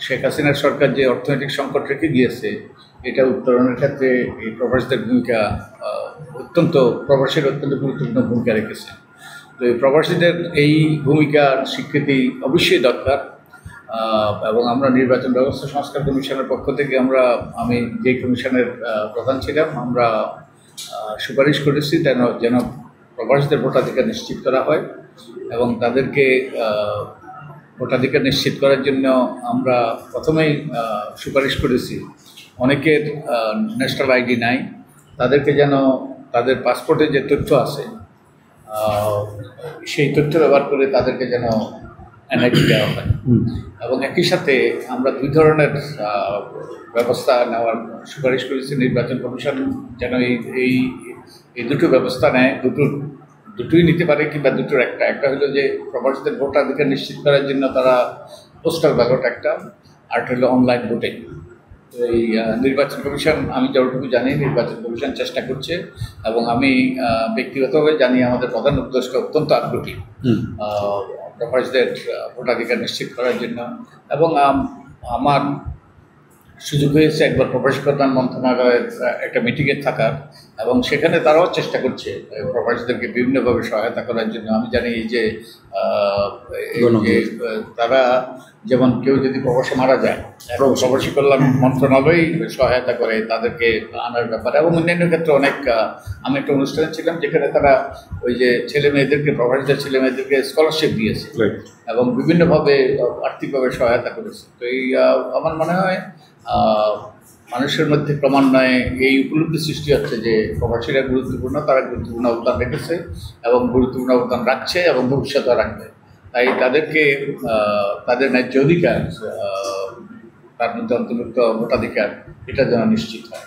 শেখ হাসিনার সরকার যে অর্থনৈতিক সংকট রেখে গিয়েছে এটা উত্তরণের ক্ষেত্রে এই প্রবাসীদের ভূমিকা প্রবাসীর অত্যন্ত গুরুত্বপূর্ণ ভূমিকা রেখেছে। তো এই প্রবাসীদের এই ভূমিকার স্বীকৃতি অবশ্যই দরকার এবং আমরা নির্বাচন ব্যবস্থা সংস্কার কমিশনের পক্ষ থেকে আমি যে কমিশনের প্রধান ছিলাম আমরা সুপারিশ করেছি যেন প্রবাসীদের ভোটাধিকার নিশ্চিত করা হয় এবং তাদেরকে ভোটাধিকার নিশ্চিত করার জন্য আমরা প্রথমেই সুপারিশ করেছি অনেকের ন্যাশনাল আইডি নাই, তাদেরকে যেন তাদের পাসপোর্টে যে তথ্য আছে সেই তথ্য ব্যবহার করে তাদেরকে যেন এনআইডি দেওয়া হয় এবং একই সাথে আমরা দুই ধরনের ব্যবস্থা নেওয়ার সুপারিশ করেছি। নির্বাচন কমিশন যেন এই দুটো ব্যবস্থা নেয়, দুটোই নিতে পারে কিংবা দুটোর একটা হলো যে প্রবাসীদের ভোটাধিকার নিশ্চিত করার জন্য তারা পোস্টাল ব্যালট একটা, আরেকটা হলো অনলাইন ভোটিং। তো এই নির্বাচন কমিশন, আমি যতটুকু জানি নির্বাচন কমিশন চেষ্টা করছে এবং আমি ব্যক্তিগতভাবে জানি আমাদের প্রধান উপদেষ্টা অত্যন্ত আগ্রহী প্রবাসীদের ভোটাধিকার নিশ্চিত করার জন্য। এবং আমার সুযোগ হয়েছে একবার প্রবাসী কল্যাণ মন্ত্রণালয়ের একটা মিটিংয়ে থাকার এবং সেখানে তারাও চেষ্টা করছে প্রবাসীদেরকে বিভিন্নভাবে সহায়তা করার জন্য। আমি জানি যে তারা যেমন কেউ যদি প্রবাসে মারা যায় প্রবাসী কল্যাণ মন্ত্রণালয় সহায়তা করে তাদেরকে আনার ব্যাপারে এবং অন্যান্য ক্ষেত্রে অনেক। আমি একটা অনুষ্ঠানে ছিলাম যেখানে তারা ওই যে প্রবাসীদের ছেলে মেয়েদেরকে স্কলারশিপ দিয়েছে এবং বিভিন্নভাবে আর্থিকভাবে সহায়তা করেছে। তো আমার মনে হয় মানুষের মধ্যে ক্রমান্বয়ে এই উপলব্ধি সৃষ্টি হচ্ছে যে প্রবাসীরা গুরুত্বপূর্ণ, তারা গুরুত্বপূর্ণ অবদান রেখেছে এবং গুরুত্বপূর্ণ অবদান রাখছে এবং ভবিষ্যতে রাখবে। তাই তাদেরকে তাদের ন্যায্য অধিকার, তার মধ্যে অন্তর্ভুক্ত ভোটাধিকার, এটা যেন নিশ্চিত হয়।